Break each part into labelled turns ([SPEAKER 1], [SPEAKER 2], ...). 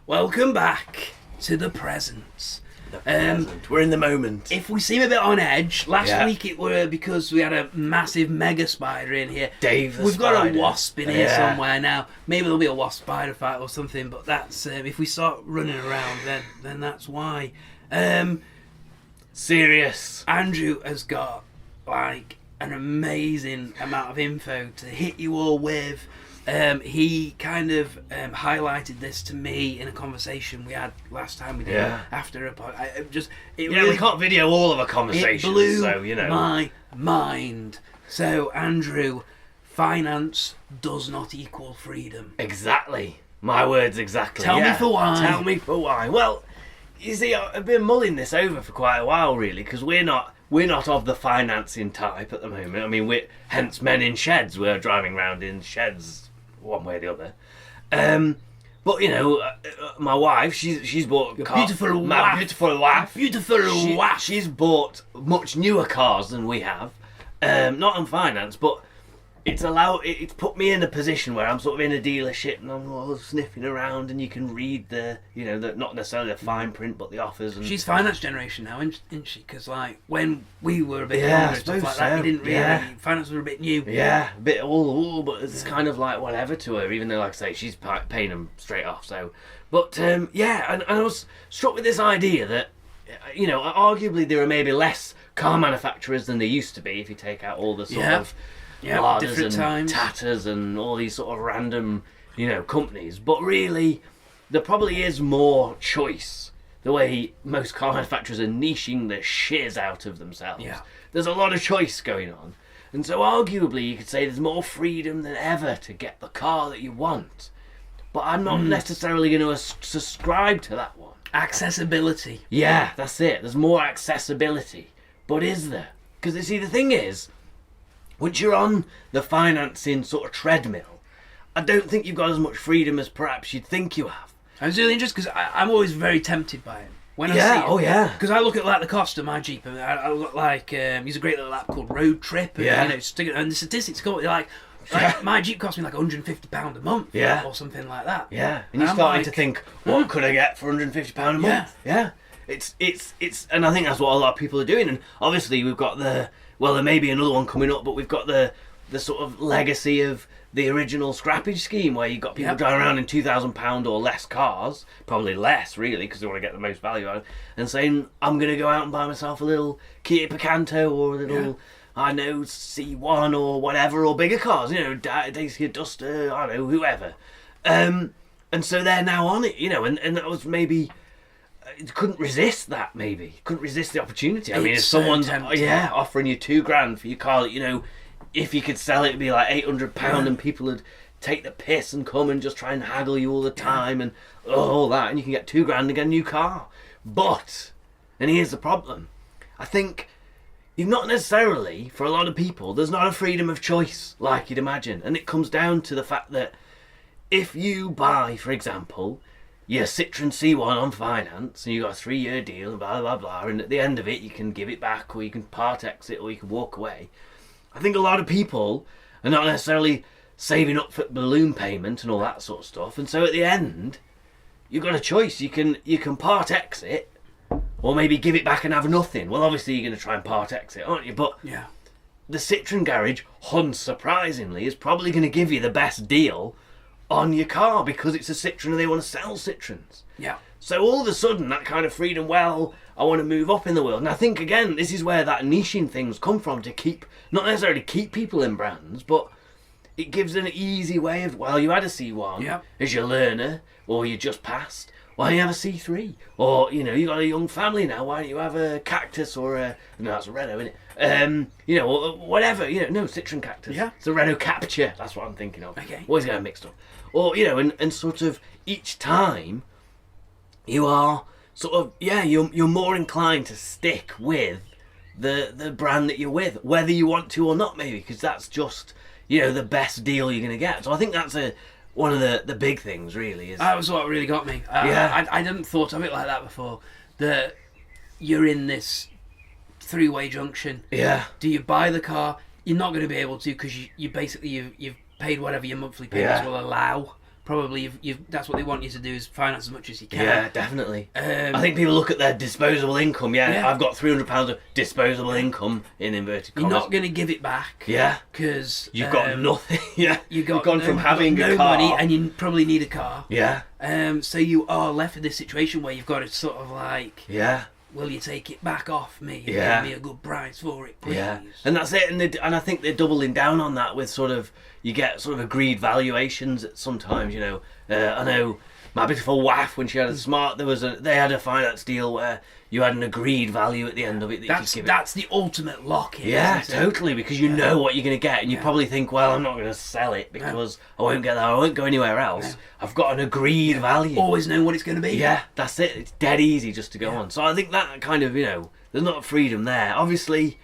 [SPEAKER 1] Welcome back to the presents.
[SPEAKER 2] We're in the moment.
[SPEAKER 1] If we seem a bit on edge, last week it were because we had a massive mega spider in here.
[SPEAKER 2] Dave the
[SPEAKER 1] We've got
[SPEAKER 2] spider.
[SPEAKER 1] a wasp in here somewhere now. Maybe there'll be a wasp spider fight or something, but that's if we start running around, then that's why.
[SPEAKER 2] Serious.
[SPEAKER 1] Andrew has got like an amazing amount of info to hit you all with. He kind of highlighted this to me in a conversation we had last time we did after a pod.
[SPEAKER 2] We can't video all of our conversations.
[SPEAKER 1] It blew
[SPEAKER 2] so, you know.
[SPEAKER 1] my mind. So, Andrew, finance does not equal freedom.
[SPEAKER 2] Exactly. My words exactly.
[SPEAKER 1] Tell me for why.
[SPEAKER 2] Tell me for why. Well, you see, I've been mulling this over for quite a while, really, because we're not of the financing type at the moment. I mean, we're hence men in sheds. We're driving around in sheds one way or the other. But you know, my wife, she's bought
[SPEAKER 1] Your
[SPEAKER 2] cars.
[SPEAKER 1] beautiful
[SPEAKER 2] My
[SPEAKER 1] wife.
[SPEAKER 2] beautiful wife.
[SPEAKER 1] Beautiful wife.
[SPEAKER 2] She's bought much newer cars than we have. Not on finance, but it's put me in a position where I'm sort of in a dealership and I'm all sniffing around, and you can read the not necessarily the fine print, but the offers. And
[SPEAKER 1] She's finance generation now, isn't she? Because like when we were a bit
[SPEAKER 2] Yeah,
[SPEAKER 1] younger
[SPEAKER 2] I
[SPEAKER 1] and stuff like
[SPEAKER 2] suppose
[SPEAKER 1] that,
[SPEAKER 2] so.
[SPEAKER 1] you didn't really finance was a bit new.
[SPEAKER 2] Yeah, a bit all, but it's kind of like whatever to her, even though, like I say, she's paying them straight off. So, but and I was struck with this idea that, you know, arguably there are maybe less car manufacturers than there used to be if you take out all the sort of Larders
[SPEAKER 1] different
[SPEAKER 2] and
[SPEAKER 1] times.
[SPEAKER 2] Tatters and all these sort of random, you know, companies. But really, there probably is more choice. The way most car manufacturers are niching the shiz out of themselves.
[SPEAKER 1] Yeah.
[SPEAKER 2] There's a lot of choice going on. And so arguably you could say there's more freedom than ever to get the car that you want. But I'm not necessarily going to subscribe to that one.
[SPEAKER 1] Accessibility.
[SPEAKER 2] Yeah, that's it. There's more accessibility. But is there? Because you see, the thing is, once you're on the financing sort of treadmill, I don't think you've got as much freedom as perhaps you'd think you have.
[SPEAKER 1] I was really interested because I'm always very tempted by it. When I
[SPEAKER 2] Yeah,
[SPEAKER 1] see it.
[SPEAKER 2] oh yeah.
[SPEAKER 1] Because I look at like the cost of my Jeep, and I look like he's a great little app called Road Trip, and,
[SPEAKER 2] Yeah.
[SPEAKER 1] you know, and the statistics go like my Jeep cost me like £150 a month,
[SPEAKER 2] Yeah.
[SPEAKER 1] or something like that.
[SPEAKER 2] Yeah, and you're
[SPEAKER 1] I'm
[SPEAKER 2] starting
[SPEAKER 1] like,
[SPEAKER 2] to think, what could I get for £150 a month? Yeah. It's, and I think that's what a lot of people are doing. And obviously we've got there may be another one coming up, but we've got the sort of legacy of the original scrappage scheme where you've got people driving around in £2,000 or less cars, probably less really, because they want to get the most value out of it, and saying, I'm going to go out and buy myself a little Kia Picanto or a little, I know, C1 or whatever, or bigger cars, you know, Dacia Duster, I don't know, whoever. And so they're now on it, you know, and that was maybe... couldn't resist that, maybe. Couldn't resist the opportunity. I mean, if
[SPEAKER 1] It's so
[SPEAKER 2] someone's
[SPEAKER 1] tempting.
[SPEAKER 2] offering you $2,000 for your car that, you know, if you could sell it, it'd be like £800 and people would take the piss and come and just try and haggle you all the time and all that, and you can get $2,000 and get a new car. But, and here's the problem, I think you've not necessarily, for a lot of people, there's not a freedom of choice like you'd imagine. And it comes down to the fact that if you buy, for example, your Citroen C1 on finance, and you got a 3-year deal and blah blah blah, and at the end of it you can give it back, or you can part exit, or you can walk away. I think a lot of people are not necessarily saving up for balloon payment and all that sort of stuff, and so at the end you've got a choice. You can part exit, or maybe give it back and have nothing. Well, obviously you're going to try and part exit, aren't you? But the Citroen garage, unsurprisingly, is probably going to give you the best deal on your car because it's a Citroen and they want to sell Citroens.
[SPEAKER 1] Yeah.
[SPEAKER 2] So all of a sudden, that kind of freedom, well, I want to move up in the world. And I think, again, this is where that niching things come from, to keep, not necessarily keep people in brands, but it gives an easy way of, well, you had a C1 as your learner, or you just passed. Why don't you have a C3? Or, you know, you got a young family now, why don't you have a Cactus or a, no, that's a Renault, isn't it? You know, or whatever, you know, no, Citroen Cactus.
[SPEAKER 1] Yeah.
[SPEAKER 2] It's a Renault Capture, that's what I'm thinking of.
[SPEAKER 1] Okay.
[SPEAKER 2] Always getting mixed up. Or, you know, and sort of each time you are sort of, you're more inclined to stick with the brand that you're with, whether you want to or not, maybe, because that's just, you know, the best deal you're going to get. So I think that's one of the big things, really. Is
[SPEAKER 1] that was what really got me. I hadn't thought of it like that before. That you're in this three-way junction.
[SPEAKER 2] Yeah.
[SPEAKER 1] Do you buy the car? You're not going to be able to because you basically you've paid whatever your monthly payments will allow probably that's what they want you to do, is finance as much as you can.
[SPEAKER 2] Yeah, definitely. I think people look at their disposable income. Yeah, I've got £300 of disposable income in inverted commas.
[SPEAKER 1] You're not going to give it back.
[SPEAKER 2] Yeah,
[SPEAKER 1] because
[SPEAKER 2] you've got nothing. Yeah,
[SPEAKER 1] you've
[SPEAKER 2] gone from having
[SPEAKER 1] no
[SPEAKER 2] a car,
[SPEAKER 1] money, and you probably need a car.
[SPEAKER 2] Yeah.
[SPEAKER 1] So you are left with this situation where you've got to sort of like,
[SPEAKER 2] yeah,
[SPEAKER 1] will you take it back off me and
[SPEAKER 2] Yeah.
[SPEAKER 1] give me a good price for it, please?
[SPEAKER 2] yeah, and that's it. And I think they're doubling down on that with sort of, you get sort of agreed valuations sometimes. You know, I know my beautiful wife, when she had a smart, they had a finance deal where you had an agreed value at the end of it.
[SPEAKER 1] That's the ultimate lock-in.
[SPEAKER 2] Yeah,
[SPEAKER 1] isn't it?
[SPEAKER 2] totally, because you know what you're going to get, and you probably think, well, I'm not going to sell it because I won't get there, I won't go anywhere else. I've got an agreed value.
[SPEAKER 1] Always know what it's going to be.
[SPEAKER 2] Yeah, that's it. It's dead easy just to go on. So I think that kind of, there's not freedom there. Obviously,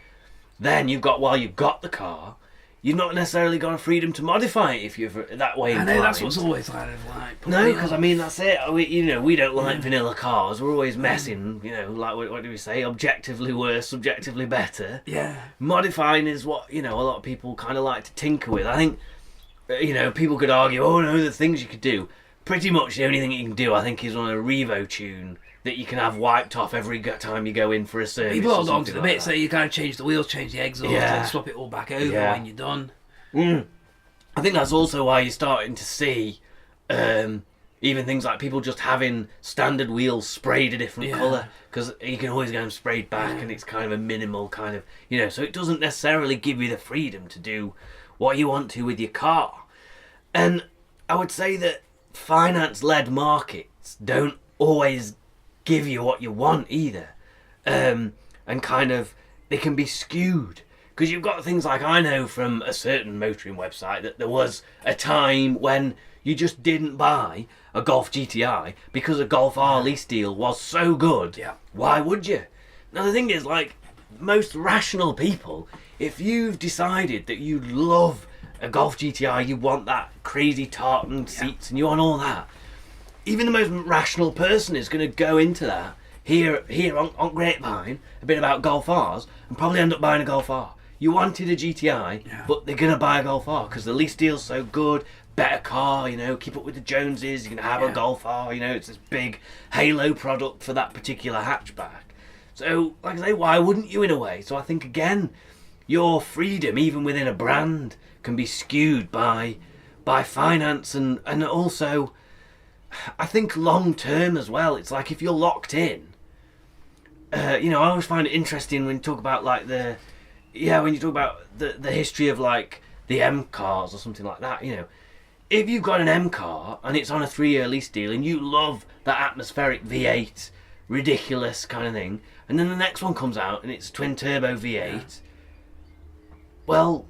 [SPEAKER 2] then while you've got the car, you've not necessarily got a freedom to modify it if you're that way inclined.
[SPEAKER 1] I know, that's what's always kind of like...
[SPEAKER 2] No, because I mean, that's it. We don't like vanilla cars. We're always messing, like, what do we say? Objectively worse, subjectively better.
[SPEAKER 1] Yeah.
[SPEAKER 2] Modifying is what, a lot of people kind of like to tinker with. I think, people could argue, oh no, the things you could do. Pretty much the only thing you can do, I think, is on a Revo tune that you can have wiped off every time you go in for a service.
[SPEAKER 1] People hold on to the
[SPEAKER 2] like
[SPEAKER 1] bit, so you kind of change the wheels, change the exhaust, and swap it all back over when you're done.
[SPEAKER 2] I think that's also why you're starting to see even things like people just having standard wheels sprayed a different colour, because you can always get them sprayed back, and it's kind of a minimal kind of, so it doesn't necessarily give you the freedom to do what you want to with your car. And I would say that finance-led markets don't always give you what you want either, and kind of they can be skewed, because you've got things like, I know from a certain motoring website that there was a time when you just didn't buy a Golf GTI because a Golf R lease deal was so good.
[SPEAKER 1] Yeah.
[SPEAKER 2] Why would you? Now the thing is, like, most rational people, if you've decided that you love a Golf GTI, you want that crazy tartan seats and you want all that, even the most rational person is going to go into that, hear on Grapevine a bit about Golf Rs, and probably end up buying a Golf R. You wanted a GTI, but they're going to buy a Golf R because the lease deal's so good, better car, keep up with the Joneses, you can have a Golf R, it's this big halo product for that particular hatchback. So, like I say, why wouldn't you in a way? So I think, again, your freedom, even within a brand, can be skewed by finance, and also... I think long term as well. It's like if you're locked in, I always find it interesting when you talk about like when you talk about the history of like the M cars or something like that. If you've got an M car and it's on a 3-year lease deal and you love that atmospheric V8, ridiculous kind of thing, and then the next one comes out and it's twin turbo V8, well,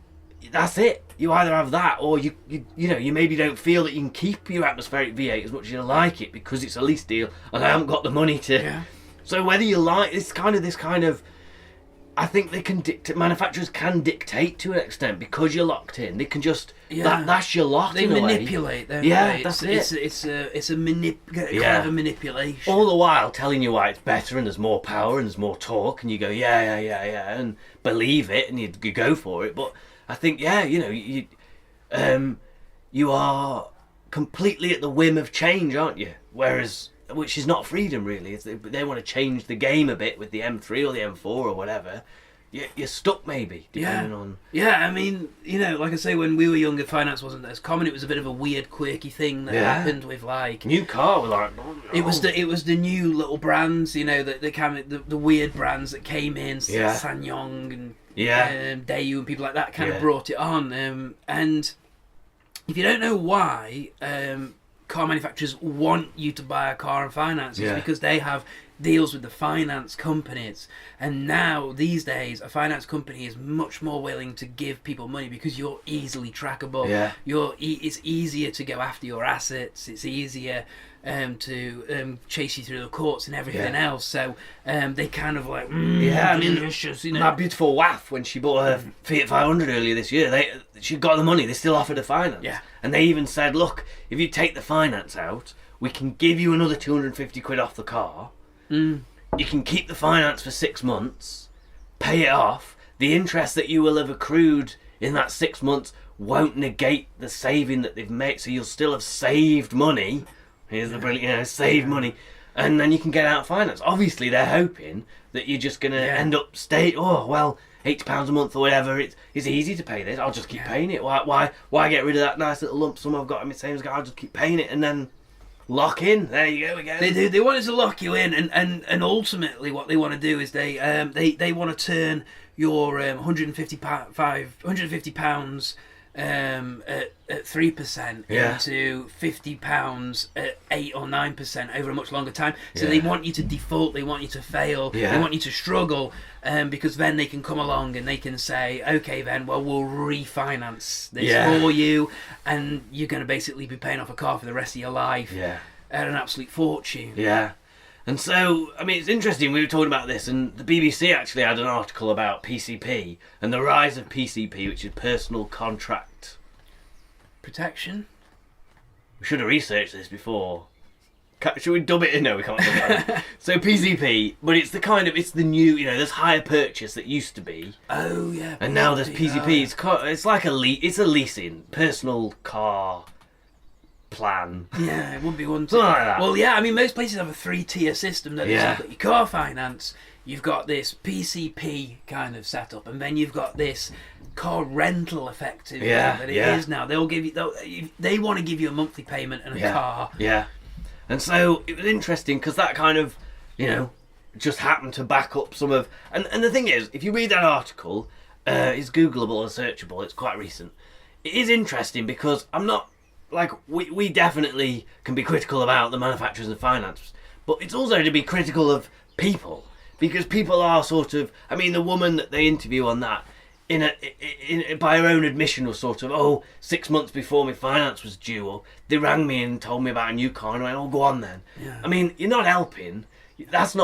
[SPEAKER 2] that's it. You either have that, or you maybe don't feel that you can keep your atmospheric V8 as much as you like it because it's a lease deal, and I haven't got the money to. Yeah. So whether you like, it's kind of this kind of, I think they can manufacturers can dictate to an extent because you're locked in. They can just that's your lot.
[SPEAKER 1] They
[SPEAKER 2] in a
[SPEAKER 1] manipulate.
[SPEAKER 2] way.
[SPEAKER 1] That's it. It's a manipulation.
[SPEAKER 2] All the while telling you why it's better and there's more power and there's more torque, and you go and believe it and you go for it, but. I think, you are completely at the whim of change, aren't you? Which is not freedom, really. They want to change the game a bit with the M3 or the M4 or whatever. You're stuck, maybe, depending on...
[SPEAKER 1] Yeah, I mean, like I say, when we were younger, finance wasn't as common. It was a bit of a weird, quirky thing that happened with, like...
[SPEAKER 2] New car, we're like... Oh.
[SPEAKER 1] It was the new little brands, the weird brands that came in, Sanyong and... Daewoo and people like that kind of brought it on, and if you don't know why car manufacturers want you to buy a car and finance, it's because they have deals with the finance companies, and now these days a finance company is much more willing to give people money because you're easily trackable. It's easier to go after your assets, it's easier to chase you through the courts and everything else. So they kind of like, delicious,
[SPEAKER 2] My beautiful wife, when she bought her Fiat 500 earlier this year, she got the money. They still offered her finance. Yeah. And they even said, look, if you take the finance out, we can give you another 250 quid off the car. You can keep the finance for 6 months, pay it off. The interest that you will have accrued in that 6 months won't negate the saving that they've made. So you'll still have saved money. Here's the brilliant, save money. And then you can get out of finance. Obviously, they're hoping that you're just going to end up £80 a month or whatever. It's easy to pay this. I'll just keep paying it. Why get rid of that nice little lump sum I've got in my savings account? I'll just keep paying it and then lock in. There you go again.
[SPEAKER 1] They do. They want us to lock you in, and ultimately what they want to do is they want to turn your £150 at 3% into £50 at 8 or 9% over a much longer time. So they want you to default, they want you to fail, they want you to struggle, because then they can come along and they can say, okay then, well, we'll refinance this for you, and you're going to basically be paying off a car for the rest of your life at an absolute fortune.
[SPEAKER 2] Yeah. And so, I mean, it's interesting, we were talking about this, and the BBC actually had an article about PCP and the rise of PCP, which is personal contract
[SPEAKER 1] protection.
[SPEAKER 2] We should have researched this before. Should we dub it in? No, we can't dub it in. So PCP, but it's the new, there's hire purchase that used to be.
[SPEAKER 1] Oh, yeah.
[SPEAKER 2] And now there's PCP. It's like a leasing, personal car plan.
[SPEAKER 1] Yeah, it would be one.
[SPEAKER 2] Something like that.
[SPEAKER 1] Well, yeah, I mean, most places have a 3-tier system. That you've got your car finance, you've got this PCP kind of setup, and then you've got this car rental, effectively. That it is now. They want to give you a monthly payment and a car.
[SPEAKER 2] Yeah. And so it was interesting because that kind of, just happened to back up some of. And the thing is, if you read that article, it's Googleable or searchable. It's quite recent. It is interesting because I'm not. Like, we definitely can be critical about the manufacturers and finance, but it's also to be critical of people, because people are sort of, I mean, the woman that they interview on that, by her own admission, was sort of, 6 months before my finance was due, or they rang me and told me about a new car, and I went, go on then. Yeah. I mean, you're not helping. That's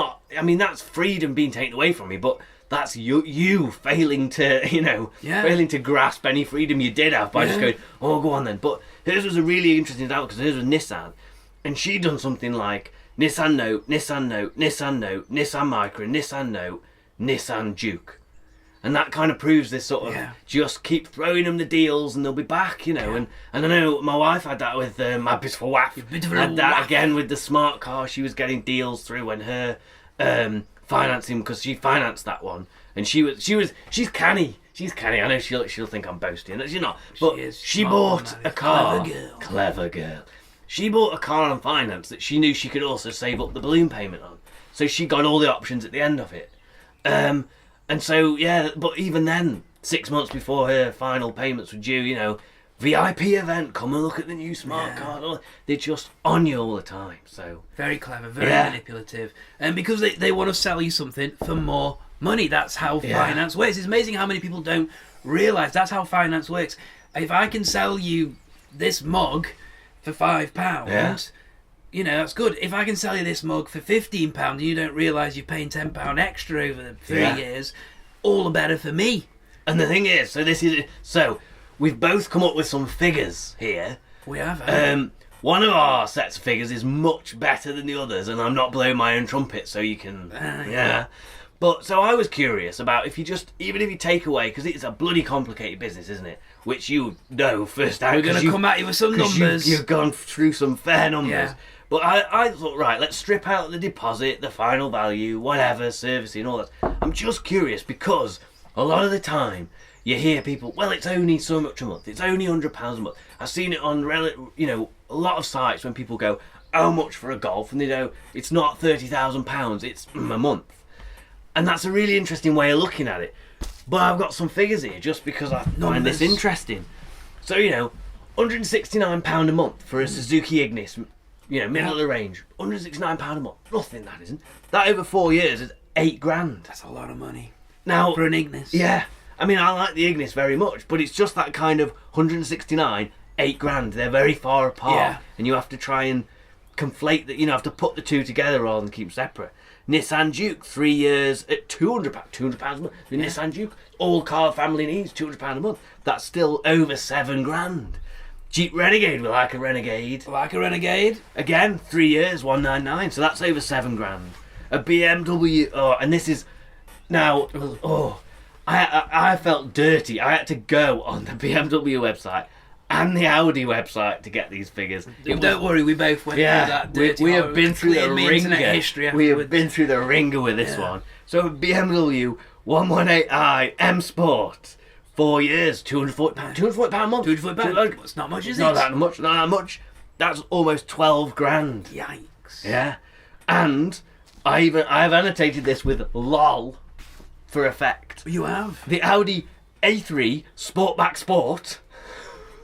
[SPEAKER 2] freedom being taken away from me, but that's you failing to, failing to grasp any freedom you did have by just going, go on then. But hers was a really interesting example because hers was Nissan, and she'd done something like Nissan Note, Nissan Note, Nissan Note, Nissan Micra, Nissan Note, Nissan Duke. And that kind of proves this sort of, just keep throwing them the deals and they'll be back, And I know my wife had that with my bit for WAF. Had that again with the smart car. She was getting deals through when her financing, because she financed that one, and she's canny. She's canny. I know she'll think I'm boasting. She's not. But she bought a car. Clever girl. She bought a car on finance that she knew she could also save up the balloon payment on. So she got all the options at the end of it. And so, but even then, 6 months before her final payments were due, VIP event, come and look at the new smart car. They're just on you all the time. So
[SPEAKER 1] very clever, very manipulative. And because they want to sell you something for more money. That's how finance works. It's amazing how many people don't realise that's how finance works. If I can sell you this mug for £5, that's good. If I can sell you this mug for £15 and you don't realise you're paying £10 extra over the 3 years, all the better for me.
[SPEAKER 2] And the thing is, so we've both come up with some figures here.
[SPEAKER 1] We have.
[SPEAKER 2] One of our sets of figures is much better than the others, and I'm not blowing my own trumpet, so you can, But so I was curious about even if you take away, because it's a bloody complicated business, isn't it? Which you know firsthand.
[SPEAKER 1] We're going to come at you with some numbers.
[SPEAKER 2] You've gone through some fair numbers.
[SPEAKER 1] Yeah.
[SPEAKER 2] But I thought, right, let's strip out the deposit, the final value, whatever, servicing, all that. I'm just curious because a lot of the time you hear people, well, it's only so much a month. It's only £100 a month. I've seen it on, a lot of sites when people go, how much for a Golf? And they go, it's not £30,000, it's a month. And that's a really interesting way of looking at it. But I've got some figures here just because I find this interesting. So, £169 a month for a Suzuki Ignis, middle of the range. £169 a month. Nothing, that isn't. That over 4 years is £8,000.
[SPEAKER 1] That's a lot of money.
[SPEAKER 2] Now,
[SPEAKER 1] for an Ignis.
[SPEAKER 2] Yeah. I mean, I like the Ignis very much, but it's just that kind of 169, £8,000. They're very far apart.
[SPEAKER 1] Yeah.
[SPEAKER 2] And you have to try and conflate that, have to put the two together rather than keep separate. Nissan Duke, 3 years at £200 a month. The Nissan Duke, all car family needs, £200 a month. That's still over £7,000. Jeep Renegade, we like a Renegade. Again, 3 years, 199, so that's over £7,000. A BMW, and this is now, I felt dirty. I had to go on the BMW website and the Audi website to get these figures.
[SPEAKER 1] Don't worry, we both went through that dirty.
[SPEAKER 2] We have been through the ringer.
[SPEAKER 1] History
[SPEAKER 2] we have been through the ringer with this one. So BMW 118i M Sport, 4 years, £240 a month.
[SPEAKER 1] £240. It's not much, is it?
[SPEAKER 2] Not that much. That's almost 12 grand.
[SPEAKER 1] Yikes.
[SPEAKER 2] Yeah, and I've annotated this with LOL for effect.
[SPEAKER 1] You have
[SPEAKER 2] The Audi A3 Sportback Sport.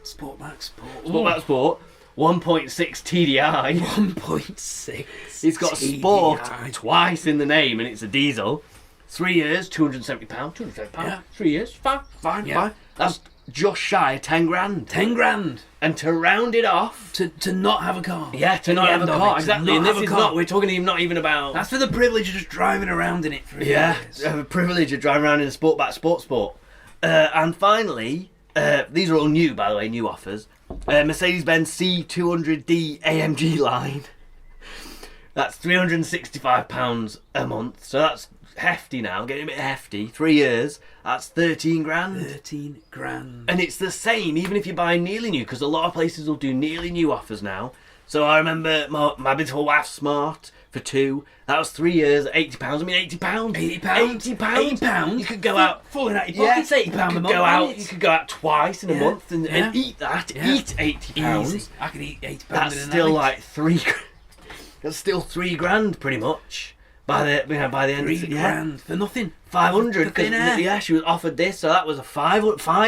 [SPEAKER 1] Sportback Sport.
[SPEAKER 2] Sportback Sport, 1.6 TDI.
[SPEAKER 1] 1.6.
[SPEAKER 2] It's got
[SPEAKER 1] TDI.
[SPEAKER 2] Sport twice in the name, and it's a diesel. 3 years, £270. £270.
[SPEAKER 1] Yeah.
[SPEAKER 2] 3 years, fine.
[SPEAKER 1] Yeah.
[SPEAKER 2] That's just shy of 10 grand.
[SPEAKER 1] 10 grand.
[SPEAKER 2] And to round it off,
[SPEAKER 1] To not have a car.
[SPEAKER 2] yeah, to not have a car, exactly. And this is
[SPEAKER 1] car.
[SPEAKER 2] not. We're talking not even about.
[SPEAKER 1] That's for the privilege of just driving around in it for
[SPEAKER 2] Yeah,
[SPEAKER 1] years.
[SPEAKER 2] have a privilege of driving around in a Sportback Sport. And finally, these are all new, by the way, new offers. Mercedes-Benz C200D AMG line. That's £365 a month. So that's hefty now, getting a bit hefty. 3 years, that's 13 grand.
[SPEAKER 1] 13 grand.
[SPEAKER 2] And it's the same, even if you buy nearly new, because a lot of places will do nearly new offers now. So I remember my beautiful wife Smart for 2. That was 3 years, £80. I mean, £80.
[SPEAKER 1] £80?
[SPEAKER 2] £80. You could go out.
[SPEAKER 1] Falling out your pockets, £80 a month.
[SPEAKER 2] You could go out twice in a month and eat that.
[SPEAKER 1] Yeah.
[SPEAKER 2] Eat £80.
[SPEAKER 1] Easy. I could eat £80
[SPEAKER 2] That's
[SPEAKER 1] in a
[SPEAKER 2] still
[SPEAKER 1] night.
[SPEAKER 2] like 3. That's still 3 grand, pretty much. By the end of
[SPEAKER 1] £3
[SPEAKER 2] it,
[SPEAKER 1] grand for nothing.
[SPEAKER 2] 500
[SPEAKER 1] For thin air.
[SPEAKER 2] because she was offered this, so that was a 5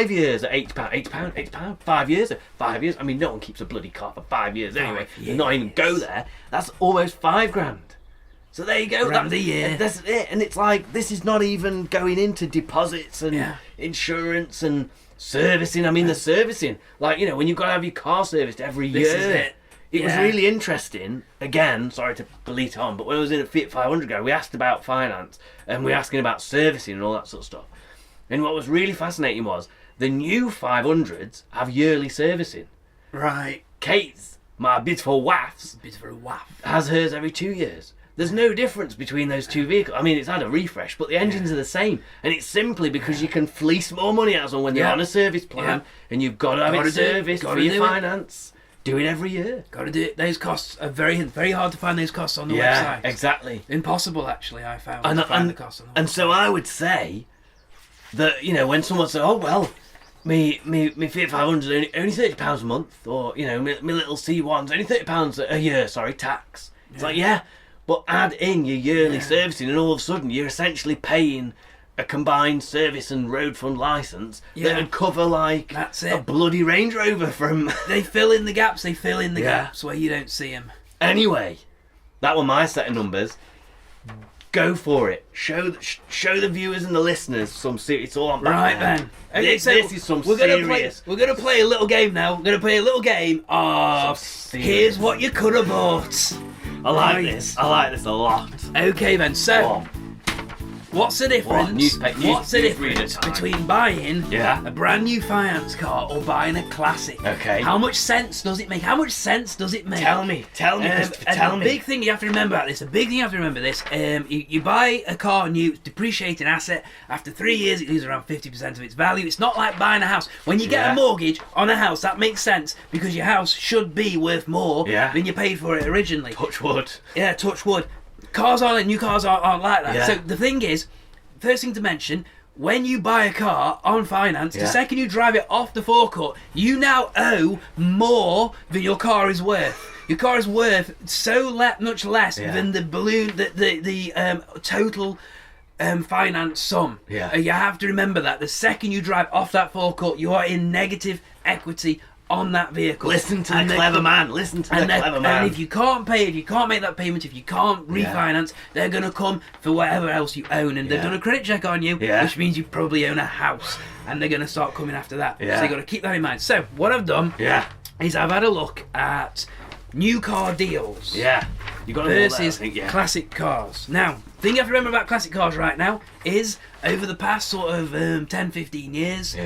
[SPEAKER 2] years at £80. 5 years. 5 years. I mean, no one keeps a bloody car for 5 years anyway.
[SPEAKER 1] 5
[SPEAKER 2] And not even go there. That's almost 5 grand. So there you go.
[SPEAKER 1] Grand a year.
[SPEAKER 2] That's it. And it's like, this is not even going into deposits and insurance and servicing. I mean, the servicing, like, you know, when you've got to have your car serviced every year.
[SPEAKER 1] This is it.
[SPEAKER 2] It was really interesting. Again, sorry to bleat on, but when I was in at Fiat 500 ago, we asked about finance and we were asking about servicing and all that sort of stuff. And what was really fascinating was the new 500s have yearly servicing.
[SPEAKER 1] Right.
[SPEAKER 2] Kate's, my beautiful wife's,
[SPEAKER 1] Bit of a waff.
[SPEAKER 2] has hers every 2 years. There's no difference between those two vehicles. I mean, it's had a refresh, but the engines are the same. And it's simply because you can fleece more money out of them when they're on a service plan and you've got to have it serviced for your finance. Do it every year.
[SPEAKER 1] Got to do it. Those costs are very, very hard to find. Those costs on the website.
[SPEAKER 2] Exactly.
[SPEAKER 1] Impossible, actually. I found to find the costs on the website.
[SPEAKER 2] And so I would say that, you know, when someone says, "Oh well, me Fiat 500 is only £30 a month," or, you know, me little C1's only £30 a year. Sorry, tax. It's like, yeah, but add in your yearly servicing, and all of a sudden you're essentially paying a combined service and road fund licence that would cover like a bloody Range Rover from.
[SPEAKER 1] They fill in the gaps. They fill in the gaps where you don't see them.
[SPEAKER 2] Anyway, that were my set of numbers. Go for it. Show the viewers and the listeners some serious. It's all on back
[SPEAKER 1] Right
[SPEAKER 2] there.
[SPEAKER 1] then. Okay,
[SPEAKER 2] This is some serious.
[SPEAKER 1] We're gonna play a little game now. We're gonna play a little game of here's what you could have bought.
[SPEAKER 2] I like this. I like this a lot.
[SPEAKER 1] Okay then. So. What's the difference? What's the difference between buying a brand new finance car or buying a classic?
[SPEAKER 2] Okay.
[SPEAKER 1] How much sense does it make? How much sense does it make?
[SPEAKER 2] Tell me, Christopher, tell me.
[SPEAKER 1] The big thing you have to remember about this. You buy a car new, it's a depreciating asset. After 3 years, it loses around 50% of its value. It's not like buying a house. When you get a mortgage on a house, that makes sense because your house should be worth more than you paid for it originally.
[SPEAKER 2] Touch wood.
[SPEAKER 1] Yeah, touch wood. New cars aren't like that. So the thing is, first thing to mention, when you buy a car on finance, the second you drive it off the forecourt, you now owe more than your car is worth. Your car is worth much less than the total finance sum. You have to remember that. The second you drive off that forecourt, you are in negative equity on that vehicle.
[SPEAKER 2] Listen to the clever man.
[SPEAKER 1] And if you can't pay, if you can't make that payment, if you can't refinance, they're going to come for whatever else you own. And they've done a credit check on you, which means you probably own a house. And they're going to start coming after that. So you've got to keep that in mind. So what I've done is I've had a look at new car deals
[SPEAKER 2] You got
[SPEAKER 1] versus classic cars. Now, the thing you have to remember about classic cars right now is over the past sort of 10-15 years,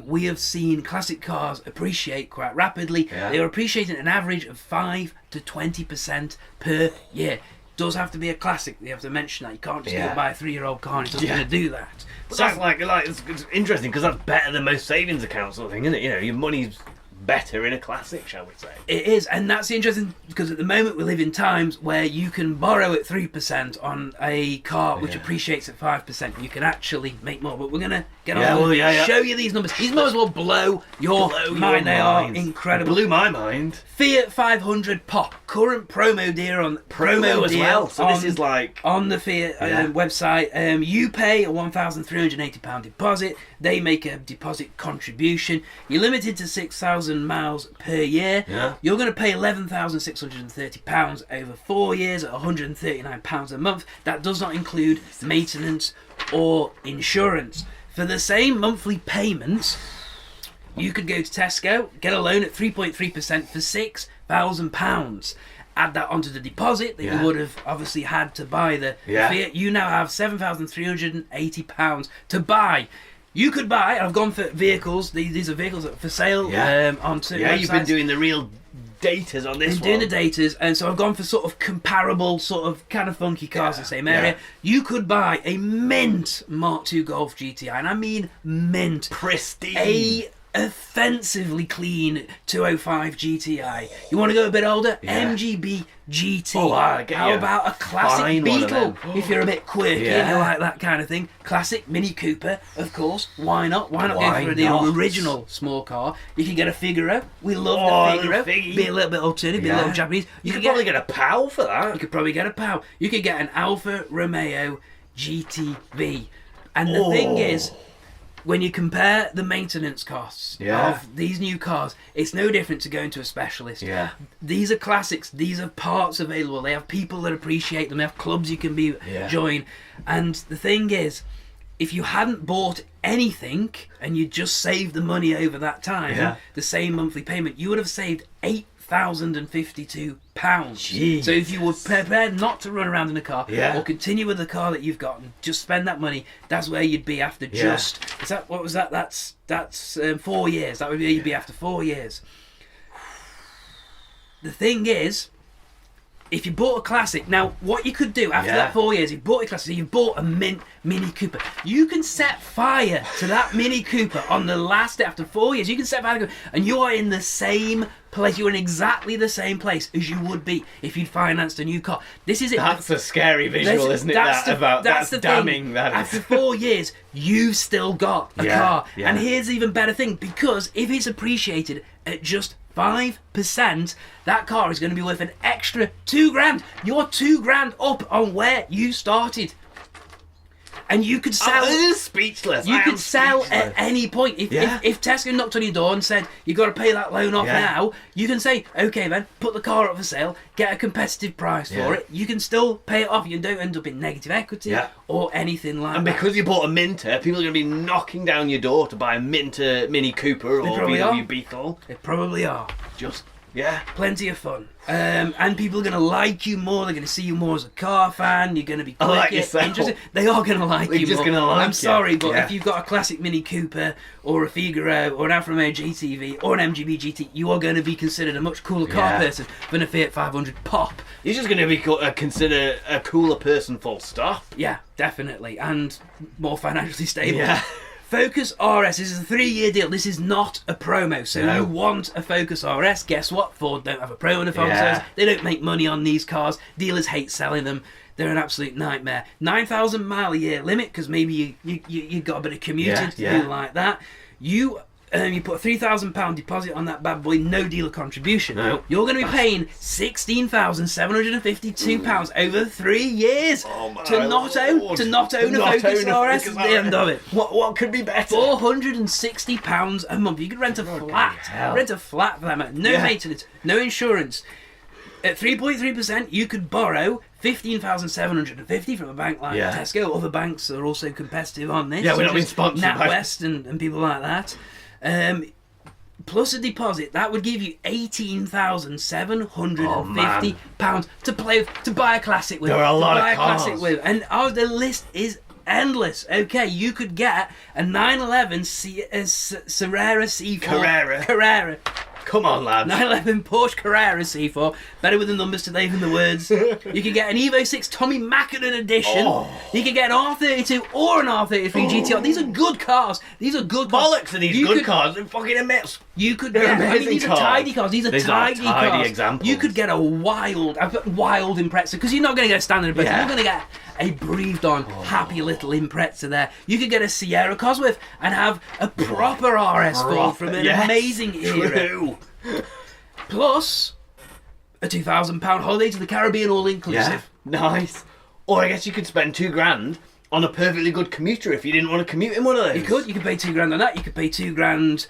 [SPEAKER 1] we have seen classic cars appreciate quite rapidly. They are appreciating an average of 5 to 20% per year. does have to be a classic. You have to mention that. You can't just go
[SPEAKER 2] Yeah.
[SPEAKER 1] buy a 3-year-old car and it's just going to do that.
[SPEAKER 2] But that's like it's interesting because that's better than most savings accounts sort of thing, isn't it? You know, your money's better in a classic, shall we say?
[SPEAKER 1] It is, and that's interesting because at the moment we live in times where you can borrow at 3% on a car which appreciates at 5%. You can actually make more, but we're gonna get on and show you these numbers. These numbers will blow your mind. They are incredible.
[SPEAKER 2] Blew my mind.
[SPEAKER 1] Fiat 500 pop, current promo deal on
[SPEAKER 2] Promo as
[SPEAKER 1] deal
[SPEAKER 2] well. So this
[SPEAKER 1] on-
[SPEAKER 2] is like
[SPEAKER 1] on the Fiat website. You pay a £1,380 deposit. They make a deposit contribution. You're limited to 6,000 miles per year.
[SPEAKER 2] Yeah.
[SPEAKER 1] You're going to pay £11,630 over 4 years at £139 a month. That does not include maintenance or insurance. For the same monthly payments, you could go to Tesco, get a loan at 3.3% for £6,000. Add that onto the deposit that you would have obviously had to buy the Fiat. You now have £7,380 to buy. You could buy, I've gone for vehicles, these are vehicles that are for sale on certain websites.
[SPEAKER 2] you've been doing the real datas on this one.
[SPEAKER 1] Doing the datas, and so I've gone for sort of comparable, sort of kind of funky cars in the same area. You could buy a mint Mark II Golf GTI, and I mean mint.
[SPEAKER 2] Pristine.
[SPEAKER 1] A offensively clean 205 GTI. You want to go a bit older? MGB GT.
[SPEAKER 2] Oh, wow, get
[SPEAKER 1] How
[SPEAKER 2] you
[SPEAKER 1] about a classic
[SPEAKER 2] fine one of
[SPEAKER 1] Beetle?
[SPEAKER 2] them.
[SPEAKER 1] If you're a bit quirky and you like that kind of thing. Classic Mini Cooper, of course. Why not? Why not go for the original small car? You can get a Figaro. We love the Figaro. Be a little bit alternative, be a little Japanese.
[SPEAKER 2] You could probably get a PAL for that.
[SPEAKER 1] You could probably get a PAL. You could get an Alfa Romeo GTV. And the thing is, when you compare the maintenance costs of these new cars, it's no different to going to a specialist. These are classics. These are parts available. They have people that appreciate them. They have clubs you can join. And the thing is, if you hadn't bought anything and you just saved the money over that time, the same monthly payment, you would have saved £8,052. So if you were prepared not to run around in a car or continue with the car that you've got and just spend that money, that's where you'd be after what was that? That's 4 years. That would be where you'd be after 4 years. The thing is, if you bought a classic, now what you could do after that 4 years, you bought a classic, so you bought a Mini Cooper. You can set fire to that Mini Cooper on the last day after 4 years. You can set fire to it, and you are in the same place. You're in exactly the same place as you would be if you'd financed a new car. This is it.
[SPEAKER 2] That's a scary visual, isn't it? That's damning. That is.
[SPEAKER 1] After 4 years, you've still got a car. And here's the even better thing, because if it's appreciated at just 5%, that car is going to be worth an extra £2,000. You're £2,000 up on where you started. And you could sell.
[SPEAKER 2] It is speechless.
[SPEAKER 1] You could sell at any point. If Tesco knocked on your door and said you've got to pay that loan off now, you can say, okay, then put the car up for sale, get a competitive price for it. You can still pay it off. You don't end up in negative equity or anything like that.
[SPEAKER 2] And because you bought a Minter, people are going to be knocking down your door to buy a Minter Mini Cooper or VW Beetle.
[SPEAKER 1] They probably are. Plenty of fun. And people are going to like you more. They're going to see you more as a car fan. You're going to be interested. They are going to like you
[SPEAKER 2] just
[SPEAKER 1] more.
[SPEAKER 2] Gonna like
[SPEAKER 1] I'm sorry, but if you've got a classic Mini Cooper or a Figaro or an Alfa Romeo GTV or an MGB GT, you are going to be considered a much cooler car person than a Fiat 500 Pop.
[SPEAKER 2] You're just going to be considered a cooler person, full stop.
[SPEAKER 1] Yeah, definitely. And more financially stable. Yeah. Focus RS, this is a 3-year deal. This is not a promo. So you want a Focus RS, guess what? Ford don't have a pro in the Focus. They don't make money on these cars. Dealers hate selling them. They're an absolute nightmare. 9,000 mile a year limit, because maybe you got a bit of commuting to do like that. You put a £3,000 deposit on that bad boy, no dealer contribution. You're going to be paying £16,752 over 3 years to not own a Focus RS at the end of it.
[SPEAKER 2] What could be better?
[SPEAKER 1] £460 a month. You could rent a flat. Rent a flat for that amount. No maintenance, no insurance. At 3.3%, you could borrow £15,750 from a bank like Tesco. Other banks are also competitive on this.
[SPEAKER 2] Yeah, we're not being sponsored by
[SPEAKER 1] NatWest and people like that. Plus a deposit, that would give you £18,750 to buy a classic with.
[SPEAKER 2] There are a lot of cars.
[SPEAKER 1] And the list is endless. Okay, you could get a 911 Carrera C4.
[SPEAKER 2] Carrera. Come on, lads.
[SPEAKER 1] 911 Porsche Carrera C4. Better with the numbers today than the words. You can get an Evo 6 Tommy Mackinnon edition. You can get an R32 or an R33 GTR. These are good cars. These are good cars.
[SPEAKER 2] Bollocks are these good cars. They're fucking immense.
[SPEAKER 1] You could
[SPEAKER 2] They're
[SPEAKER 1] get, I mean,
[SPEAKER 2] amazing
[SPEAKER 1] these
[SPEAKER 2] cars.
[SPEAKER 1] are tidy cars. These are tidy cars.
[SPEAKER 2] examples.
[SPEAKER 1] You could get a wild, I put wild Impreza, because you're not going to get a standard Impreza.
[SPEAKER 2] Yeah.
[SPEAKER 1] You're going to get a breathed on, happy little Impreza there. You could get a Sierra Cosworth and have a proper RS4 from an amazing era.
[SPEAKER 2] True.
[SPEAKER 1] Plus, a £2,000 holiday to the Caribbean all inclusive.
[SPEAKER 2] Yeah, nice. Or I guess you could spend £2,000 on a perfectly good commuter if you didn't want to commute in one of those.
[SPEAKER 1] You could pay £2,000 on that. You could pay £2,000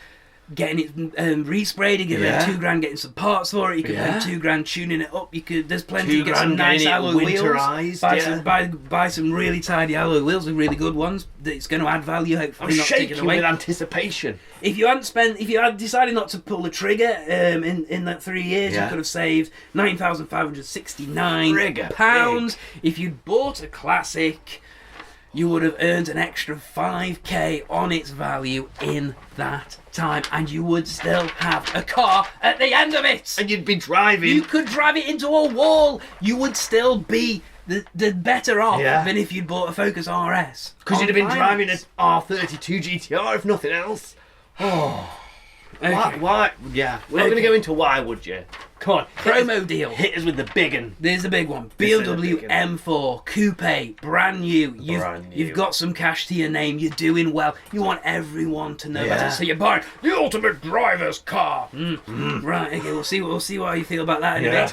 [SPEAKER 1] getting it resprayed. You could pay £2,000 getting some parts for it. You could pay £2,000 tuning it up. There's plenty. You get some nice alloy wheels. Buy some really tidy alloy wheels, with really good ones. That's going to add value. Hopefully,
[SPEAKER 2] I'm
[SPEAKER 1] not taken
[SPEAKER 2] shaking
[SPEAKER 1] away.
[SPEAKER 2] with anticipation.
[SPEAKER 1] If you had decided not to pull the trigger in that 3 years, you could have saved £9,569. If you'd bought a classic, you would have earned an extra 5k on its value in that time, and you would still have a car at the end of it.
[SPEAKER 2] And you'd be driving.
[SPEAKER 1] You could drive it into a wall. You would still be the better off than if you'd bought a Focus RS.
[SPEAKER 2] Because you'd have been driving an R32 GTR if nothing else. Oh.
[SPEAKER 1] Okay.
[SPEAKER 2] Why? Yeah. We're not going to go into why, would you? Come on.
[SPEAKER 1] Promo deal.
[SPEAKER 2] Hit us with the big one.
[SPEAKER 1] There's the big one. BMW M4 Coupe, brand new. You've got some cash to your name. You're doing well. You want everyone to know about it. So you're buying the ultimate driver's car. Right. Okay. We'll see how you feel about that in a bit.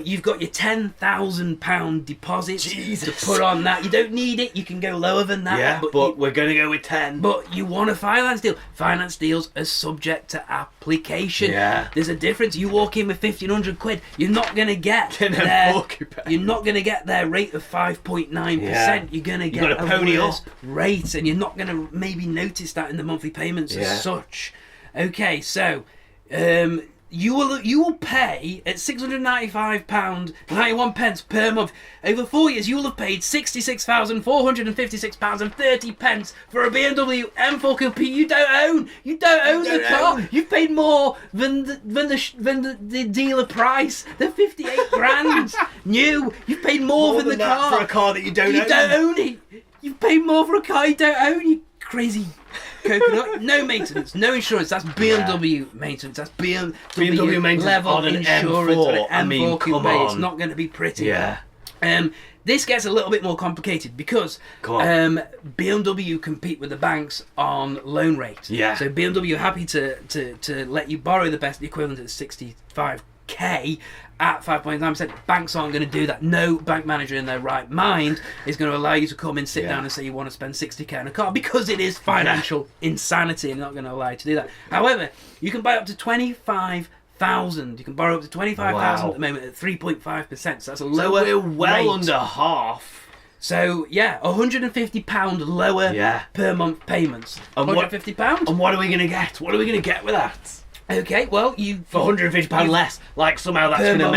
[SPEAKER 1] You've got your £10,000 deposit to put on that. You don't need it. You can go lower than that.
[SPEAKER 2] Yeah, but we're going to go with 10.
[SPEAKER 1] But you want a finance deal. Finance deals are subject to application.
[SPEAKER 2] Yeah.
[SPEAKER 1] There's a difference. You walk in with £1,500. You're not going to get you're not going to get their rate of 5.9%.
[SPEAKER 2] Yeah.
[SPEAKER 1] You're going to get a
[SPEAKER 2] pony
[SPEAKER 1] worse rate, and you're not going to maybe notice that in the monthly payments as such. Okay, so you will pay at £695.91 per month. Over 4 years, you will have paid £66,456.30 for a BMW M4 Coupe you don't own. You don't own the car. You've paid more than the dealer price. They're 58 grand new. You've paid more than the car
[SPEAKER 2] for a car that you don't own.
[SPEAKER 1] You don't own it. You've paid more for a car you don't own. You crazy coconut. No maintenance, no insurance. That's BMW maintenance. That's BMW
[SPEAKER 2] maintenance
[SPEAKER 1] level
[SPEAKER 2] on an
[SPEAKER 1] insurance
[SPEAKER 2] M4.
[SPEAKER 1] on an M4
[SPEAKER 2] I mean,
[SPEAKER 1] Coupe.
[SPEAKER 2] come on.
[SPEAKER 1] It's not going to be pretty.
[SPEAKER 2] Yeah.
[SPEAKER 1] This gets a little bit more complicated because BMW compete with the banks on loan rate.
[SPEAKER 2] Yeah.
[SPEAKER 1] So BMW are happy to let you borrow the equivalent of 65k at 5.9%. Banks aren't going to do that. No bank manager in their right mind is going to allow you to come and sit down and say you want to spend 60k on a car, because it is financial insanity, and not going to allow you to do that. However, you can buy up to 25,000. You can borrow up to 25,000 at the moment at 3.5%. So that's a lower
[SPEAKER 2] we're well
[SPEAKER 1] rate.
[SPEAKER 2] under half.
[SPEAKER 1] So yeah, £150 lower per month payments. £150.
[SPEAKER 2] And what are we going to get? What are we going to get with that?
[SPEAKER 1] Okay, well,
[SPEAKER 2] for £150 less, like somehow that's going to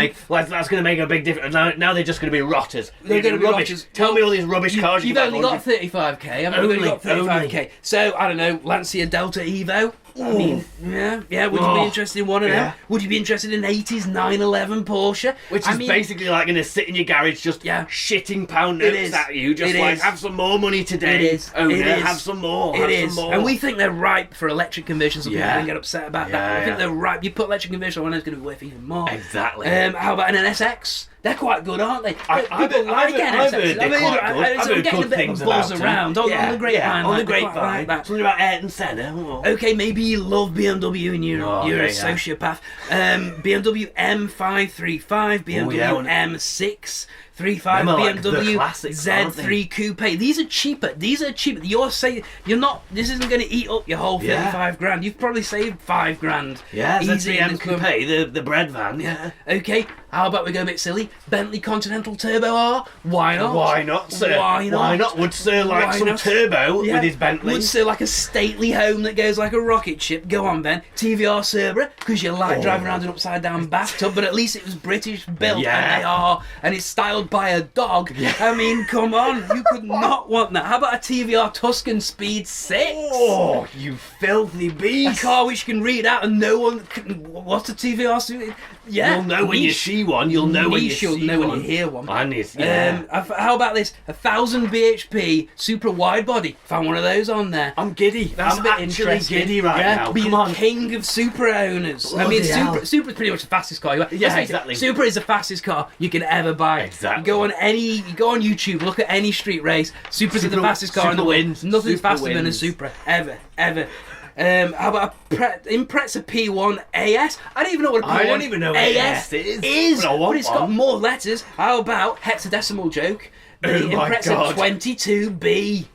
[SPEAKER 2] make a big difference. Now they're just going to be rotters.
[SPEAKER 1] They're going to be
[SPEAKER 2] rubbish.
[SPEAKER 1] rotters.
[SPEAKER 2] Tell me all these rubbish cars
[SPEAKER 1] you've only got 35k. I've only got 35k. So I don't know, Lancia Delta Evo. I mean, yeah. Would you be interested in one of them? Would you be interested in 80s 911 Porsche?
[SPEAKER 2] Which is basically like going to sit in your garage just shitting pound notes at you. Just have some more money today.
[SPEAKER 1] It is.
[SPEAKER 2] Have some more.
[SPEAKER 1] And we think they're ripe for electric conversion, so people don't get upset about that. I think they're ripe. You put electric conversion on, it's going to be worth even more.
[SPEAKER 2] Exactly.
[SPEAKER 1] How about an NSX? They're quite good, aren't they?
[SPEAKER 2] I've heard good things about them.
[SPEAKER 1] Around on the grapevine.
[SPEAKER 2] On the grapevine. Something about Ayrton Senna.
[SPEAKER 1] Okay, maybe you love BMW and you're a sociopath. BMW M535, BMW M635, BMW Z3 Coupe. These are cheaper. You're saying this isn't going to eat up your whole 35 grand. You've probably saved 5 grand.
[SPEAKER 2] Yeah, Z3 M Coupe, the bread van. Yeah.
[SPEAKER 1] Okay. How about we go a bit silly? Bentley Continental Turbo R? Why not?
[SPEAKER 2] Why not, sir? Why not? Would Sir like some turbo with his Bentley?
[SPEAKER 1] Would Sir like a stately home that goes like a rocket ship? Go on, Ben. TVR Cerbera, because you like driving around an upside down bathtub, but at least it was British built, and it's styled buy a dog.
[SPEAKER 2] Yeah.
[SPEAKER 1] I mean, come on, you could not want that. How about a TVR Tuscan Speed 6?
[SPEAKER 2] Oh, you filthy
[SPEAKER 1] A
[SPEAKER 2] beast!
[SPEAKER 1] car which can read out and no one can... What's a TVR Speed? Yeah.
[SPEAKER 2] You'll know when you see one. You'll know when you see
[SPEAKER 1] You'll know
[SPEAKER 2] one.
[SPEAKER 1] when you hear one.
[SPEAKER 2] And it's, yeah.
[SPEAKER 1] How about this? 1,000 bhp Supra wide body. Found one of those on there.
[SPEAKER 2] I'm giddy.
[SPEAKER 1] That's
[SPEAKER 2] I'm
[SPEAKER 1] a bit
[SPEAKER 2] actually
[SPEAKER 1] interesting.
[SPEAKER 2] giddy right now.
[SPEAKER 1] Being
[SPEAKER 2] Come on.
[SPEAKER 1] king of Supra owners. I mean,
[SPEAKER 2] Bloody hell.
[SPEAKER 1] Supra's pretty much the fastest car.
[SPEAKER 2] Yeah, exactly.
[SPEAKER 1] Supra is the fastest car you can ever buy.
[SPEAKER 2] Exactly.
[SPEAKER 1] You go on YouTube, look at any street race. Supra's the
[SPEAKER 2] Supra-
[SPEAKER 1] fastest car in the
[SPEAKER 2] Supra
[SPEAKER 1] world.
[SPEAKER 2] wins.
[SPEAKER 1] Nothing's
[SPEAKER 2] Supra
[SPEAKER 1] faster than a
[SPEAKER 2] wins.
[SPEAKER 1] Supra ever. How about Impreza P1 AS? I don't even know what a P1
[SPEAKER 2] I don't even know what AS is. But I want
[SPEAKER 1] but it's got
[SPEAKER 2] one.
[SPEAKER 1] more letters. How about hexadecimal joke? The
[SPEAKER 2] Oh my
[SPEAKER 1] Impreza
[SPEAKER 2] God.
[SPEAKER 1] 22B.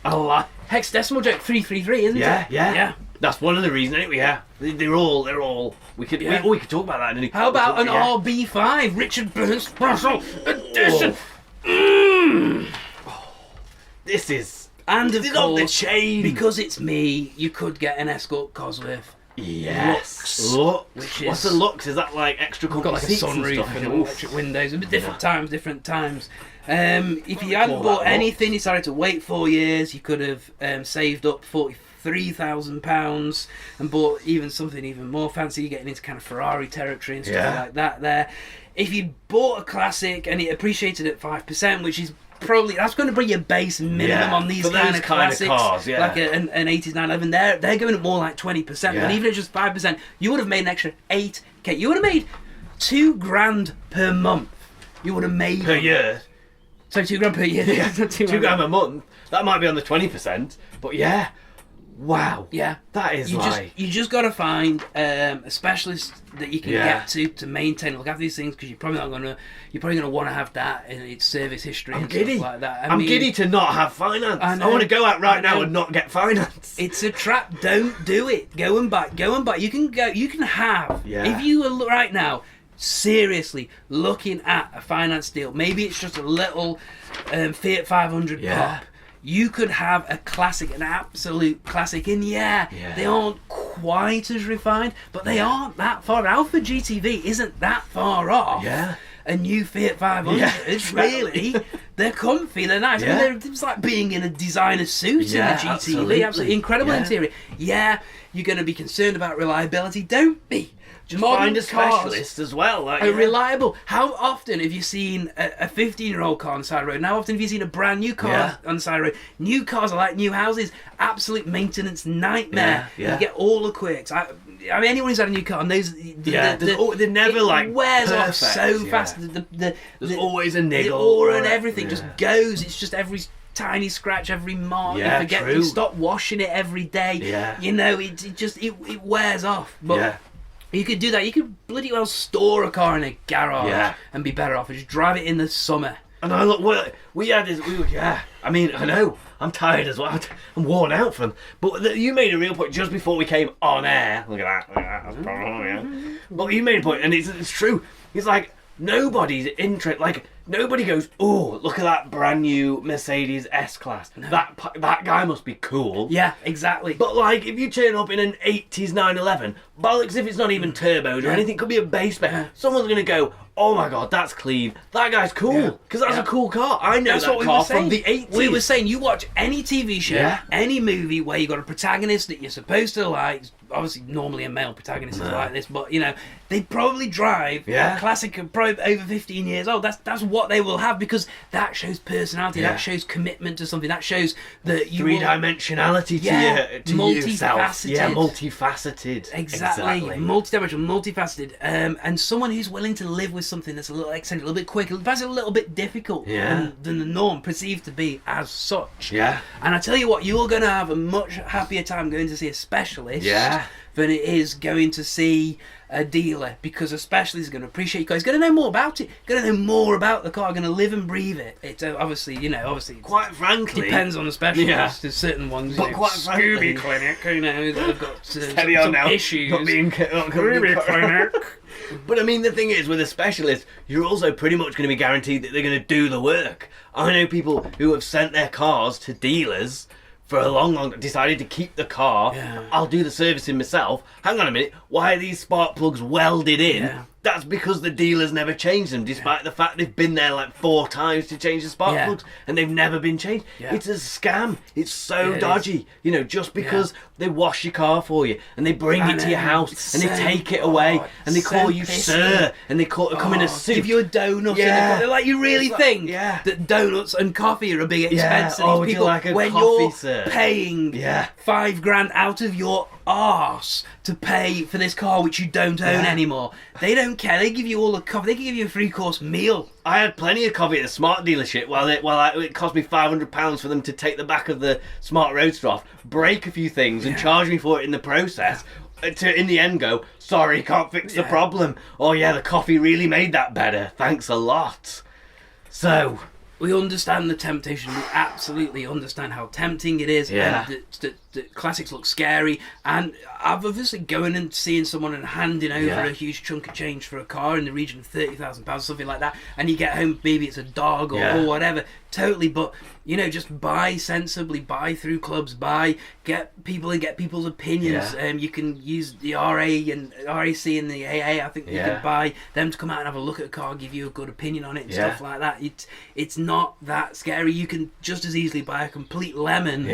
[SPEAKER 2] I like.
[SPEAKER 1] Hexadecimal joke 333, isn't
[SPEAKER 2] Yeah,
[SPEAKER 1] it?
[SPEAKER 2] yeah. That's one of the reasons, isn't it? Yeah. They're all. We could.
[SPEAKER 1] Yeah.
[SPEAKER 2] We could talk about that.
[SPEAKER 1] How about an
[SPEAKER 2] Yeah.
[SPEAKER 1] RB5 Richard Burns Special Edition?
[SPEAKER 2] This is.
[SPEAKER 1] And of
[SPEAKER 2] It's off the
[SPEAKER 1] course,
[SPEAKER 2] chain.
[SPEAKER 1] because it's me, you could get an Escort Cosworth.
[SPEAKER 2] Yes.
[SPEAKER 1] Lux,
[SPEAKER 2] Lux.
[SPEAKER 1] which
[SPEAKER 2] What's
[SPEAKER 1] is-
[SPEAKER 2] the Lux? Is that like extra
[SPEAKER 1] Got
[SPEAKER 2] comfy
[SPEAKER 1] like a
[SPEAKER 2] seats
[SPEAKER 1] sunroof
[SPEAKER 2] stuff?
[SPEAKER 1] and
[SPEAKER 2] Oof.
[SPEAKER 1] electric windows. Different times. If you
[SPEAKER 2] Call
[SPEAKER 1] hadn't
[SPEAKER 2] that
[SPEAKER 1] bought
[SPEAKER 2] Lux.
[SPEAKER 1] anything, you decided to wait 4 years, you could have saved up £43,000 and bought something even more fancy, getting into kind of Ferrari territory and stuff
[SPEAKER 2] Yeah.
[SPEAKER 1] like that there. If you bought a classic and it appreciated at 5%, which is probably, that's going to bring your base minimum
[SPEAKER 2] Yeah,
[SPEAKER 1] on these
[SPEAKER 2] for
[SPEAKER 1] kind
[SPEAKER 2] those
[SPEAKER 1] of
[SPEAKER 2] kind of
[SPEAKER 1] classics,
[SPEAKER 2] cars, yeah.
[SPEAKER 1] like an 80s 911, they're going at more like 20%,
[SPEAKER 2] Yeah.
[SPEAKER 1] but even at just 5%, you would have made an extra 8k. You would have made £2,000 per month. You would have made
[SPEAKER 2] Per year.
[SPEAKER 1] So £2,000 per year.
[SPEAKER 2] Yeah.
[SPEAKER 1] Two
[SPEAKER 2] £2,000 a month. That might be on the 20%, but yeah. Wow.
[SPEAKER 1] Yeah,
[SPEAKER 2] That is
[SPEAKER 1] you just got to find a specialist that you can
[SPEAKER 2] Yeah.
[SPEAKER 1] get to maintain and look after these things, because you're probably gonna want to have that in its service history
[SPEAKER 2] I'm
[SPEAKER 1] and
[SPEAKER 2] giddy.
[SPEAKER 1] stuff like that.
[SPEAKER 2] I'm
[SPEAKER 1] mean,
[SPEAKER 2] giddy to not have finance.
[SPEAKER 1] I
[SPEAKER 2] I,
[SPEAKER 1] know.
[SPEAKER 2] want to go out right
[SPEAKER 1] I
[SPEAKER 2] now
[SPEAKER 1] know.
[SPEAKER 2] and not get finance.
[SPEAKER 1] It's a trap. Don't do it. Go and buy. You can go. You can have.
[SPEAKER 2] Yeah.
[SPEAKER 1] If you are right now seriously looking at a finance deal, maybe it's just a little Fiat 500
[SPEAKER 2] Yeah.
[SPEAKER 1] pop. You could have a classic, an absolute classic, and
[SPEAKER 2] Yeah.
[SPEAKER 1] they aren't quite as refined, but they aren't that far. Alpha GTV isn't that far off.
[SPEAKER 2] Yeah.
[SPEAKER 1] A new Fiat 500,
[SPEAKER 2] Yeah,
[SPEAKER 1] really. They're comfy, they're nice.
[SPEAKER 2] Yeah.
[SPEAKER 1] I mean, it's like being in a designer suit
[SPEAKER 2] Yeah,
[SPEAKER 1] in the GTV.
[SPEAKER 2] absolutely.
[SPEAKER 1] Absolutely incredible
[SPEAKER 2] Yeah.
[SPEAKER 1] interior. Yeah, you're going to be concerned about reliability. Don't be.
[SPEAKER 2] Just
[SPEAKER 1] Modern
[SPEAKER 2] find a
[SPEAKER 1] cars
[SPEAKER 2] specialist as well. Like,
[SPEAKER 1] are
[SPEAKER 2] yeah.
[SPEAKER 1] reliable. How often have you seen a 15-year-old car on the side of the road? And how often have you seen a brand new car
[SPEAKER 2] Yeah.
[SPEAKER 1] on the side of the road? New cars are like new houses. Absolute maintenance nightmare.
[SPEAKER 2] Yeah, yeah.
[SPEAKER 1] You get all the quirks. I mean, anyone who's had a new car knows.
[SPEAKER 2] Yeah, they're never
[SPEAKER 1] it
[SPEAKER 2] like
[SPEAKER 1] wears off
[SPEAKER 2] perfect,
[SPEAKER 1] so
[SPEAKER 2] yeah.
[SPEAKER 1] fast.
[SPEAKER 2] There's always a
[SPEAKER 1] the
[SPEAKER 2] niggle.
[SPEAKER 1] aura and
[SPEAKER 2] or-
[SPEAKER 1] everything
[SPEAKER 2] yeah.
[SPEAKER 1] just goes. It's just every tiny scratch, every mark.
[SPEAKER 2] Yeah,
[SPEAKER 1] you forget.
[SPEAKER 2] true.
[SPEAKER 1] You stop washing it every day.
[SPEAKER 2] Yeah.
[SPEAKER 1] You know, it wears off. But
[SPEAKER 2] Yeah.
[SPEAKER 1] you could do that. You could bloody well store a car in a garage
[SPEAKER 2] Yeah.
[SPEAKER 1] and be better off and just drive it in the summer.
[SPEAKER 2] And I look, we had this, yeah. I mean, I know, I'm tired as well. I'm worn out from. But you made a real point just before we came on air. Look at that. That's probably, yeah. But you made a point, and it's true. It's like nobody's interested. Like nobody goes, oh, look at that brand new Mercedes S-Class. That guy must be cool.
[SPEAKER 1] Yeah, exactly.
[SPEAKER 2] But like, if you turn up in an 80s 911, bollocks if it's not even turboed or
[SPEAKER 1] Yeah.
[SPEAKER 2] anything, could be a base spec.
[SPEAKER 1] Yeah.
[SPEAKER 2] Someone's gonna go, oh my god, that's clean. That guy's cool because that's
[SPEAKER 1] Yeah.
[SPEAKER 2] a cool car. I know
[SPEAKER 1] That's
[SPEAKER 2] that
[SPEAKER 1] what we
[SPEAKER 2] car
[SPEAKER 1] were saying.
[SPEAKER 2] from the 80s.
[SPEAKER 1] We were saying you watch any TV show,
[SPEAKER 2] Yeah.
[SPEAKER 1] any movie where you got a protagonist that you're supposed to like. Obviously, normally a male protagonist is like this, but you know they probably drive
[SPEAKER 2] Yeah.
[SPEAKER 1] a classic probably over 15 years old. That's what they will have because that shows personality.
[SPEAKER 2] Yeah.
[SPEAKER 1] That shows commitment to something. That shows that you will-
[SPEAKER 2] three-dimensionality to,
[SPEAKER 1] Yeah,
[SPEAKER 2] yourself.
[SPEAKER 1] multifaceted.
[SPEAKER 2] Yeah, multifaceted.
[SPEAKER 1] Exactly, multidimensional, multifaceted, and someone who's willing to live with something that's a little eccentric, a little bit quick, perhaps a little bit difficult
[SPEAKER 2] Yeah.
[SPEAKER 1] than the norm, perceived to be as such.
[SPEAKER 2] Yeah.
[SPEAKER 1] And I tell you what, you're going to have a much happier time going to see a specialist
[SPEAKER 2] Yeah.
[SPEAKER 1] than it is going to see a dealer, because a specialist is going to appreciate your car. He's going to know more about it, going to know more about the car, going to live and breathe it. It's obviously, obviously,
[SPEAKER 2] Quite frankly,
[SPEAKER 1] depends on the specialist.
[SPEAKER 2] Yeah.
[SPEAKER 1] There's certain ones,
[SPEAKER 2] But quite frankly-
[SPEAKER 1] Scooby Clinic, that have got
[SPEAKER 2] Steady on
[SPEAKER 1] some
[SPEAKER 2] now.
[SPEAKER 1] issues.
[SPEAKER 2] Not being But I mean, the thing is, with a specialist, you're also pretty much going to be guaranteed that they're going to do the work. I know people who have sent their cars to dealers for a long decided to keep the car.
[SPEAKER 1] Yeah.
[SPEAKER 2] I'll do the servicing myself. Hang on a minute, why are these spark plugs welded in?
[SPEAKER 1] Yeah.
[SPEAKER 2] that's because the dealers never changed them, despite the fact they've been there like 4 times to change the spark plugs, and they've never been changed. It's a scam. It's so dodgy. You know, just because they wash your car for you, and they bring it to your house, and they take it away, and they call you sir, and they come in a suit.
[SPEAKER 1] Give you a donut. They're like, you really think that donuts and coffee are a big expense?
[SPEAKER 2] Oh, would you like a coffee, sir?
[SPEAKER 1] Paying $5,000 out of your arse to pay for this car which you don't own anymore. They don't care. They give you all the coffee. They can give you a 3-course meal.
[SPEAKER 2] I had plenty of coffee at the Smart dealership it cost me £500 for them to take the back of the Smart Roadster off, break a few things and charge me for it in the process, to in the end go, sorry, can't fix the problem. Oh yeah, the coffee really made that better. Thanks a lot. So...
[SPEAKER 1] we understand the temptation. We absolutely understand how tempting it is.
[SPEAKER 2] Yeah.
[SPEAKER 1] And the classics look scary. And I've obviously going and seeing someone and handing over a huge chunk of change for a car in the region of £30,000, something like that, and you get home, maybe it's a dog or whatever. Totally, but you know, just buy sensibly, buy through clubs, get people's opinions. You can use the RA and RAC and the AA. I think you can buy them to come out and have a look at a car, give you a good opinion on it and stuff like that. It's not that scary. You can just as easily buy a complete lemon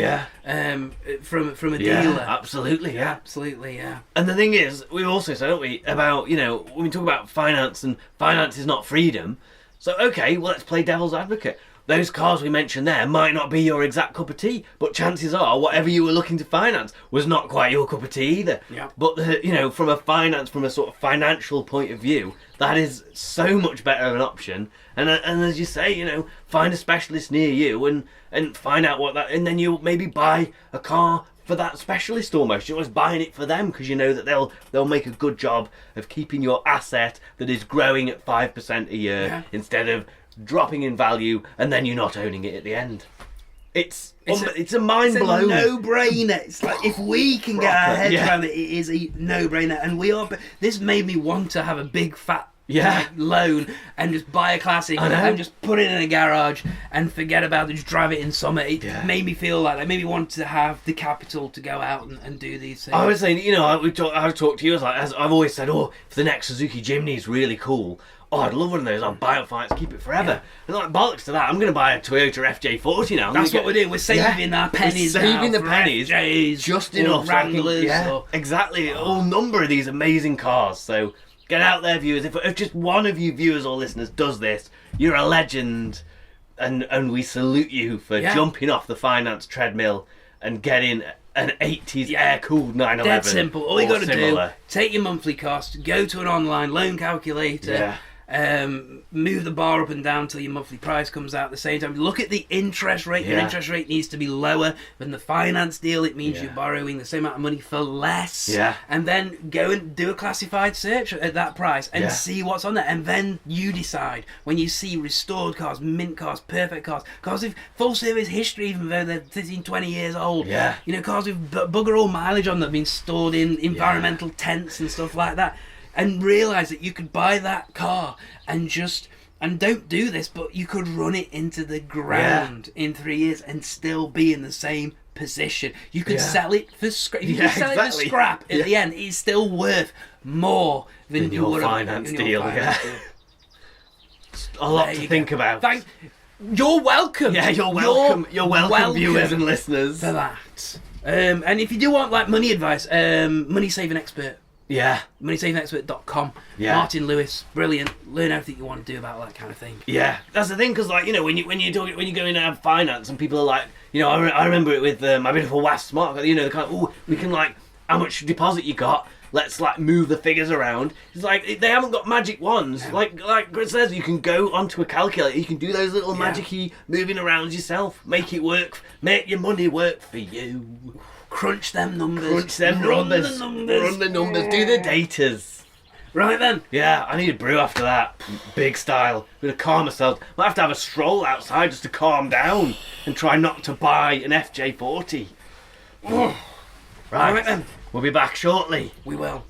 [SPEAKER 1] from a dealer.
[SPEAKER 2] Absolutely,
[SPEAKER 1] Absolutely, yeah.
[SPEAKER 2] And the thing is, we also said, don't we, about, you know, when we talk about finance, and finance is not freedom. So, okay, well, let's play devil's advocate. Those cars we mentioned there might not be your exact cup of tea, but chances are whatever you were looking to finance was not quite your cup of tea either.
[SPEAKER 1] Yeah.
[SPEAKER 2] But, you know, from a sort of financial point of view, that is so much better of an option. And as you say, you know, find a specialist near you and find out what that... and then you'll maybe buy a car for that specialist almost. You're almost buying it for them because you know that they'll make a good job of keeping your asset that is growing at 5% a year instead of dropping in value and then you're not owning it at the end. It's a mind blow.
[SPEAKER 1] It's a no-brainer. It's like, if we can get our heads around it, it is a no-brainer. And we are. This made me want to have a big fat loan and just buy a classic and just put it in a garage and forget about it. Just drive it in summer. It made me feel like that. Made me want to have the capital to go out and do these things.
[SPEAKER 2] I was saying, you know, I've talked to you. As I've always said, if the next Suzuki Jimny is really cool. I'd love one of those. I'll buy it for it, keep it forever. And like, bollocks to that, I'm going to buy a Toyota FJ40 now.
[SPEAKER 1] That's what we're doing. We're saving our pennies.
[SPEAKER 2] We're saving
[SPEAKER 1] now
[SPEAKER 2] the pennies
[SPEAKER 1] FJs,
[SPEAKER 2] just enough.
[SPEAKER 1] Wranglers.
[SPEAKER 2] Exactly. A whole number of these amazing cars. So get out there, viewers. If just one of you viewers or listeners does this, you're a legend, and we salute you for jumping off the finance treadmill and getting an 80s air-cooled 911.
[SPEAKER 1] Dead simple. All you got to do, take your monthly cost, go to an online loan calculator, move the bar up and down till your monthly price comes out at the same time. Look at the interest rate. Your interest rate needs to be lower than the finance deal. It means you're borrowing the same amount of money for less. And then go and do a classified search at that price and see what's on there. And then you decide, when you see restored cars, mint cars, perfect cars with full service history, even though they're 15, 20 years old. You know, cars with bugger all mileage on them, being stored in environmental tents and stuff like that. And realise that you could buy that car and don't do this, but you could run it into the ground in 3 years and still be in the same position. You could sell it for scrap. If you could sell it for scrap at the end, it's still worth more than your finance deal.
[SPEAKER 2] A lot to think about.
[SPEAKER 1] You're welcome.
[SPEAKER 2] Yeah, you're welcome. You're welcome, viewers and listeners.
[SPEAKER 1] For that. And if you do want like money advice, Money Saving Expert. MoneySavingExpert.com. Martin Lewis, brilliant. Learn everything you want to do about that kind of thing.
[SPEAKER 2] That's the thing, because like, you know, when you go in and have finance and people are like, you know, I remember it with my beautiful WAF Smart, you know, the kind of, we can like, how much deposit you got, let's like move the figures around. It's like they haven't got magic wands. Like Chris says, you can go onto a calculator, you can do those little magic-y moving around yourself, make it work, make your money work for you.
[SPEAKER 1] Crunch them numbers.
[SPEAKER 2] Run the numbers. Do the datas.
[SPEAKER 1] Right then.
[SPEAKER 2] Yeah, I need a brew after that. Big style. I'm going to calm myself. Might have to have a stroll outside just to calm down and try not to buy an FJ40. Right then. We'll be back shortly.
[SPEAKER 1] We will.